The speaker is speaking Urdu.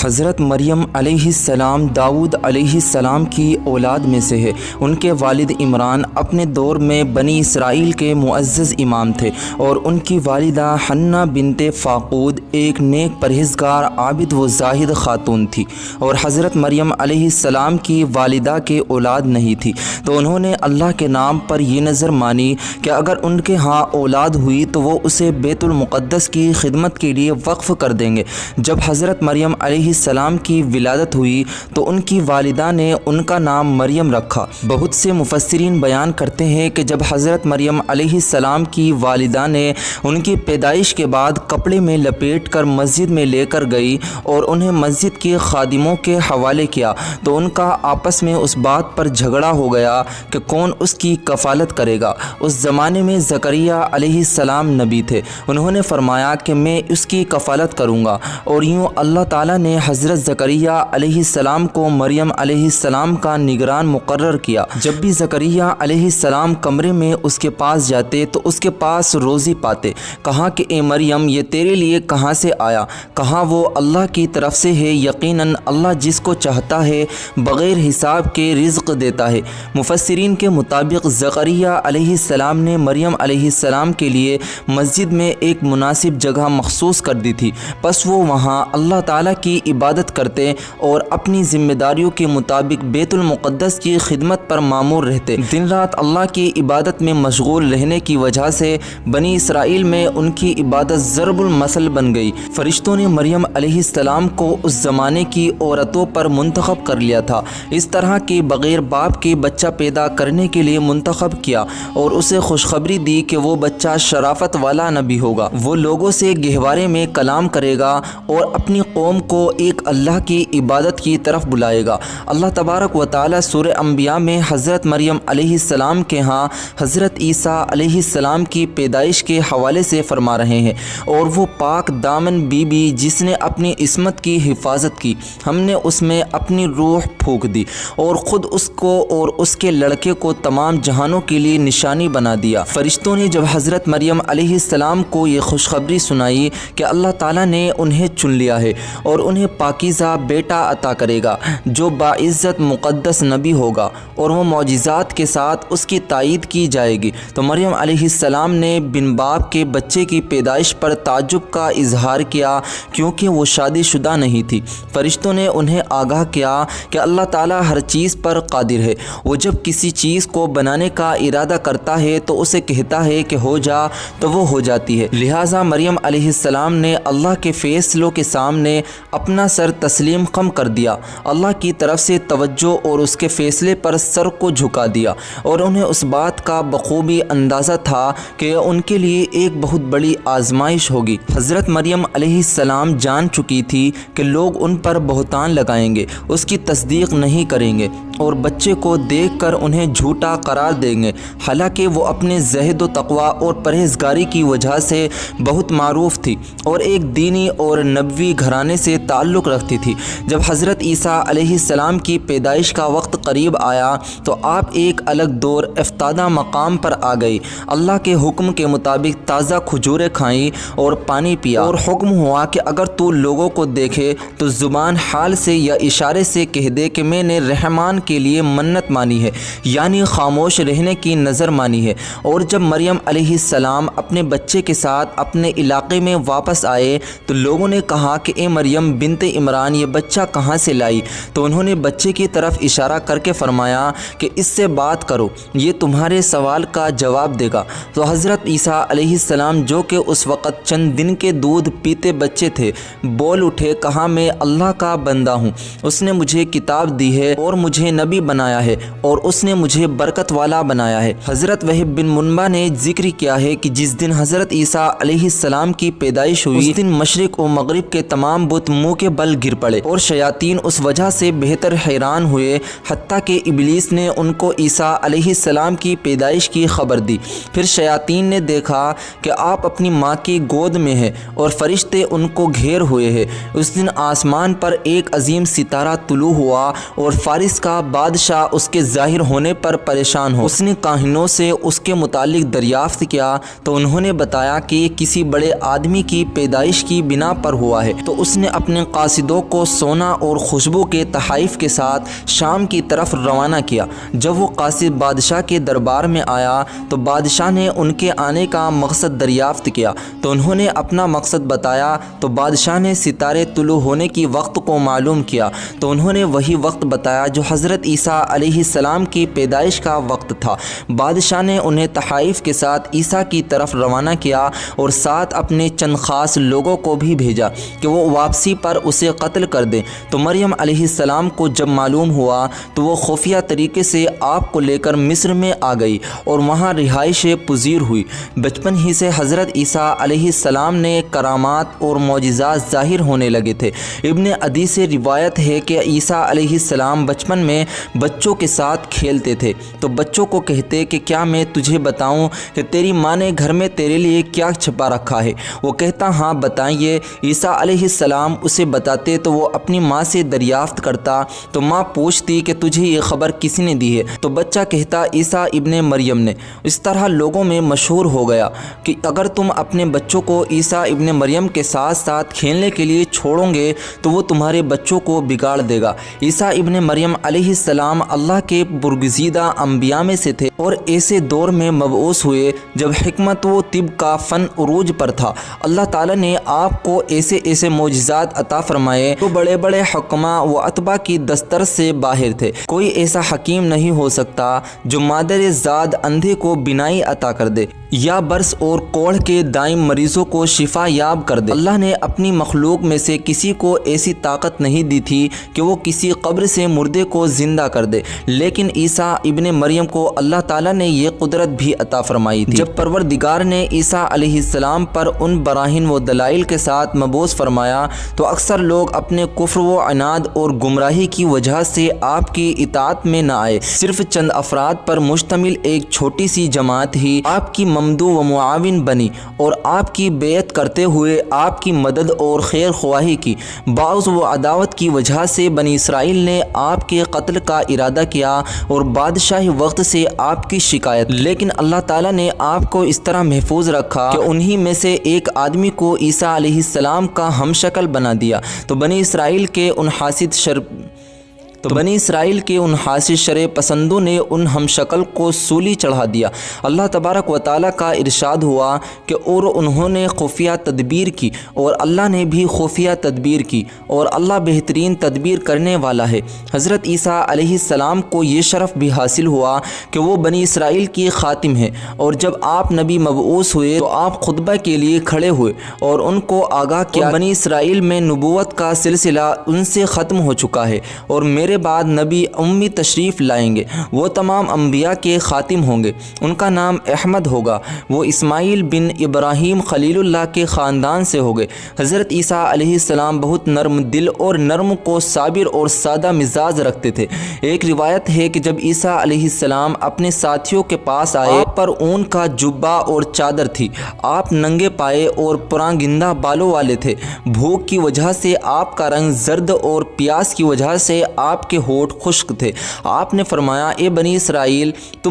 حضرت مریم علیہ السلام داؤد علیہ السلام کی اولاد میں سے ہے۔ ان کے والد عمران اپنے دور میں بنی اسرائیل کے معزز امام تھے اور ان کی والدہ حنہ بنت فاقود ایک نیک پرہیزگار عابد و زاہد خاتون تھی، اور حضرت مریم علیہ السلام کی والدہ کے اولاد نہیں تھی، تو انہوں نے اللہ کے نام پر یہ نظر مانی کہ اگر ان کے ہاں اولاد ہوئی تو وہ اسے بیت المقدس کی خدمت کے لیے وقف کر دیں گے۔ جب حضرت مریم علیہ السلام کی ولادت ہوئی تو ان کی والدہ نے ان کا نام مریم رکھا۔ بہت سے مفسرین بیان کرتے ہیں کہ جب حضرت مریم علیہ السلام کی والدہ نے ان کی پیدائش کے بعد کپڑے میں لپیٹ کر مسجد میں لے کر گئی اور انہیں مسجد کے خادموں کے حوالے کیا تو ان کا آپس میں اس بات پر جھگڑا ہو گیا کہ کون اس کی کفالت کرے گا۔ اس زمانے میں زکریا علیہ السلام نبی تھے، انہوں نے فرمایا کہ میں اس کی کفالت کروں گا، اور یوں اللہ تعالیٰ نے حضرت زکریا علیہ السلام کو مریم علیہ السلام کا نگران مقرر کیا۔ جب بھی زکریا علیہ السلام کمرے میں اس کے پاس جاتے تو اس کے پاس روزی پاتے۔ کہا کہ اے مریم، یہ تیرے لیے کہاں سے آیا؟ کہا وہ اللہ کی طرف سے ہے، یقیناً اللہ جس کو چاہتا ہے بغیر حساب کے رزق دیتا ہے۔ مفسرین کے مطابق زکریا علیہ السلام نے مریم علیہ السلام کے لیے مسجد میں ایک مناسب جگہ مخصوص کر دی تھی، پس وہ وہاں اللہ تعالیٰ کی عبادت کرتے اور اپنی ذمہ داریوں کے مطابق بیت المقدس کی خدمت پر مامور رہتے۔ دن رات اللہ کی عبادت میں مشغول رہنے کی وجہ سے بنی اسرائیل میں ان کی عبادت ضرب المثل بن گئی۔ فرشتوں نے مریم علیہ السلام کو اس زمانے کی عورتوں پر منتخب کر لیا تھا، اس طرح کے بغیر باپ کے بچہ پیدا کرنے کے لیے منتخب کیا، اور اسے خوشخبری دی کہ وہ بچہ شرافت والا نبی ہوگا، وہ لوگوں سے گہوارے میں کلام کرے گا اور اپنی قوم کو ایک اللہ کی عبادت کی طرف بلائے گا۔ اللہ تبارک و تعالیٰ سورہ انبیاء میں حضرت مریم علیہ السلام کے ہاں حضرت عیسیٰ علیہ السلام کی پیدائش کے حوالے سے فرما رہے ہیں، اور وہ پاک دامن بی بی جس نے اپنی عصمت کی حفاظت کی، ہم نے اس میں اپنی روح پھونک دی اور خود اس کو اور اس کے لڑکے کو تمام جہانوں کے لیے نشانی بنا دیا۔ فرشتوں نے جب حضرت مریم علیہ السلام کو یہ خوشخبری سنائی کہ اللہ تعالیٰ نے انہیں چن لیا ہے اور انہیں پاکیزہ بیٹا عطا کرے گا جو باعزت مقدس نبی ہوگا اور وہ معجزات کے ساتھ اس کی تائید کی جائے گی، تو مریم علیہ السلام نے بن باپ کے بچے کی پیدائش پر تعجب کا اظہار کیا، کیونکہ وہ شادی شدہ نہیں تھی۔ فرشتوں نے انہیں آگاہ کیا کہ اللہ تعالیٰ ہر چیز پر قادر ہے، وہ جب کسی چیز کو بنانے کا ارادہ کرتا ہے تو اسے کہتا ہے کہ ہو جا تو وہ ہو جاتی ہے۔ لہٰذا مریم علیہ السلام نے اللہ کے فیصلوں کے سامنے اپنا سر تسلیم خم کر دیا، اللہ کی طرف سے توجہ اور اس کے فیصلے پر سر کو جھکا دیا، اور انہیں اس بات کا بخوبی اندازہ تھا کہ ان کے لیے ایک بہت بڑی آزمائش ہوگی۔ حضرت مریم علیہ السلام جان چکی تھی کہ لوگ ان پر بہتان لگائیں گے، اس کی تصدیق نہیں کریں گے اور بچے کو دیکھ کر انہیں جھوٹا قرار دیں گے، حالانکہ وہ اپنے زہد و تقوی اور پرہیزگاری کی وجہ سے بہت معروف تھی اور ایک دینی اور نبوی گھرانے سے تعلق رکھتی تھی۔ جب حضرت عیسیٰ علیہ السلام کی پیدائش کا وقت قریب آیا تو آپ ایک الگ دور افتادہ مقام پر آ گئی۔ اللہ کے حکم کے مطابق تازہ کھجوریں کھائیں اور پانی پیا، اور حکم ہوا کہ اگر تو لوگوں کو دیکھے تو زبان حال سے یا اشارے سے کہہ دے کہ میں نے رحمان کے لیے منت مانی ہے، یعنی خاموش رہنے کی نظر مانی ہے۔ اور جب مریم علیہ السلام اپنے بچے کے ساتھ اپنے علاقے میں واپس آئے تو لوگوں نے کہا کہ اے مریم بنت عمران، یہ بچہ کہاں سے لائی؟ تو انہوں نے بچے کی طرف اشارہ کر کے فرمایا کہ اس سے بات کرو، یہ تمہارے سوال کا جواب دے گا۔ تو حضرت عیسیٰ علیہ السلام جو کہ اس وقت چند دن کے دودھ پیتے بچے تھے، بول اٹھے، کہا میں اللہ کا بندہ ہوں، اس نے مجھے کتاب دی ہے اور مجھے نبی بنایا ہے اور اس نے مجھے برکت والا بنایا ہے۔ حضرت وہب بن منبع نے ذکر کیا ہے کہ جس دن حضرت عیسیٰ علیہ السلام کی پیدائش ہوئی اس دن مشرق و مغرب کے تمام بت منہ کے بل گر پڑے اور شیاطین اس وجہ سے بہتر حیران ہوئے، حتیٰ کہ ابلیس نے ان کو عیسیٰ علیہ السلام کی پیدائش کی خبر دی۔ پھر شیاطین نے دیکھا کہ آپ اپنی ماں کی گود میں ہیں اور فرشتے ان کو گھیر ہوئے ہیں۔ اس دن آسمان پر ایک عظیم ستارہ طلوع ہوا اور فارس کا بادشاہ اس کے ظاہر ہونے پر پریشان ہو۔ اس نے کاہنوں سے اس کے متعلق دریافت کیا تو انہوں نے بتایا کہ یہ کسی بڑے آدمی کی پیدائش کی بنا پر ہوا ہے۔ تو اس نے اپنے قاصدوں کو سونا اور خوشبو کے تحائف کے ساتھ شام کی طرف روانہ کیا۔ جب وہ قاصد بادشاہ کے دربار میں آیا تو بادشاہ نے ان کے آنے کا مقصد دریافت کیا تو انہوں نے اپنا مقصد بتایا تو بادشاہ نے ستارے طلوع ہونے کی وقت کو معلوم کیا تو انہوں نے وہی وقت بتایا جو حضرت عیسیٰ علیہ السلام کی پیدائش کا وقت تھا۔ بادشاہ نے انہیں تحائف کے ساتھ عیسیٰ کی طرف روانہ کیا اور ساتھ اپنے چند خاص لوگوں کو بھی بھیجا کہ وہ واپسی پر اسے قتل کر دیں۔ تو مریم علیہ السلام کو جب معلوم ہوا تو وہ خفیہ طریقے سے آپ کو لے کر مصر میں آ گئی اور وہاں رہائش پذیر ہوئی۔ بچپن ہی سے حضرت عیسیٰ علیہ السلام نے کرامات اور معجزات ظاہر ہونے لگے تھے۔ ابن عدی سے روایت ہے کہ عیسیٰ علیہ السلام بچپن میں بچوں کے ساتھ کھیلتے تھے تو بچوں کو کہتے کہ کیا میں تجھے بتاؤں کہ تیری ماں نے گھر میں تیرے لیے کیا چھپا رکھا ہے؟ وہ کہتا ہاں بتائیے۔ عیسیٰ علیہ السلام اسے بتاتے تو وہ اپنی ماں سے دریافت کرتا تو ماں پوچھتی کہ تجھے یہ خبر کس نے دی ہے؟ تو بچہ کہتا عیسیٰ ابن مریم نے۔ اس طرح لوگوں میں مشہور ہو گیا کہ اگر تم اپنے بچوں کو عیسیٰ ابن مریم کے ساتھ ساتھ کھیلنے کے لیے چھوڑو گے تو وہ تمہارے بچوں کو بگاڑ دے گا۔ عیسیٰ ابن مریم علیہ السلام اللہ کے برگزیدہ انبیاء میں سے تھے اور ایسے دور میں مبعوث ہوئے جب حکمت و طب کا فن عروج پر تھا۔ اللہ تعالیٰ نے آپ کو ایسے معجزات عطا فرمائے تو بڑے بڑے حکماء و اتباع کی دسترس سے باہر تھے۔ کوئی ایسا حکیم نہیں ہو سکتا جو مادر زاد اندھے کو بینائی عطا کر دے یا برس اور کوڑھ کے دائم مریضوں کو شفا یاب کر دے۔ اللہ نے اپنی مخلوق میں سے کسی کو ایسی طاقت نہیں دی تھی کہ وہ کسی قبر سے مردے کو زندہ کر دے، لیکن عیسیٰ ابن مریم کو اللہ تعالیٰ نے یہ قدرت بھی عطا فرمائی تھی۔ جب پروردگار نے عیسیٰ علیہ السلام پر ان براہین و دلائل کے ساتھ مبعوث فرمایا تو اکثر لوگ اپنے کفر و عناد اور گمراہی کی وجہ سے آپ کی اطاعت میں نہ آئے۔ صرف چند افراد پر مشتمل ایک چھوٹی سی جماعت ہی آپ کی ممدو و معاون بنی اور آپ کی بیعت کرتے ہوئے آپ کی مدد اور خیر خواہی کی۔ بغض و عداوت کی وجہ سے بنی اسرائیل نے آپ کے قتل کا ارادہ کیا اور بادشاہی وقت سے آپ کی شکایت، لیکن اللہ تعالیٰ نے آپ کو اس طرح محفوظ رکھا کہ انہی میں سے ایک آدمی کو عیسیٰ علیہ السلام کا ہم شکل بنا دیا تو بنی اسرائیل کے ان حاسد شر پسندوں نے ان ہم شکل کو سولی چڑھا دیا۔ اللہ تبارک و تعالیٰ کا ارشاد ہوا کہ اور انہوں نے خفیہ تدبیر کی اور اللہ نے بھی خفیہ تدبیر کی اور اللہ بہترین تدبیر کرنے والا ہے۔ حضرت عیسیٰ علیہ السلام کو یہ شرف بھی حاصل ہوا کہ وہ بنی اسرائیل کی خاتم ہیں، اور جب آپ نبی مبعوث ہوئے تو آپ خطبہ کے لیے کھڑے ہوئے اور ان کو آگاہ کیا بنی اسرائیل میں نبوت کا سلسلہ ان سے ختم ہو چکا ہے اور میرے بعد نبی امی تشریف لائیں گے، وہ تمام انبیاء کے خاتم ہوں گے، ان کا نام احمد ہوگا، وہ اسماعیل بن ابراہیم خلیل اللہ کے خاندان سے ہوگے۔ حضرت عیسیٰ علیہ السلام بہت نرم دل اور نرم کو صابر اور سادہ مزاج رکھتے تھے۔ ایک روایت ہے کہ جب عیسیٰ علیہ السلام اپنے ساتھیوں کے پاس آئے، آپ پر اون کا جبہ اور چادر تھی، آپ ننگے پائے اور پراگندہ بالوں والے تھے، بھوک کی وجہ سے آپ کا رنگ زرد اور پیاس کی وجہ سے آپ کے ہونٹ خشک تھے۔ آپ نے فرمایا اے بنی اسرائیل، تم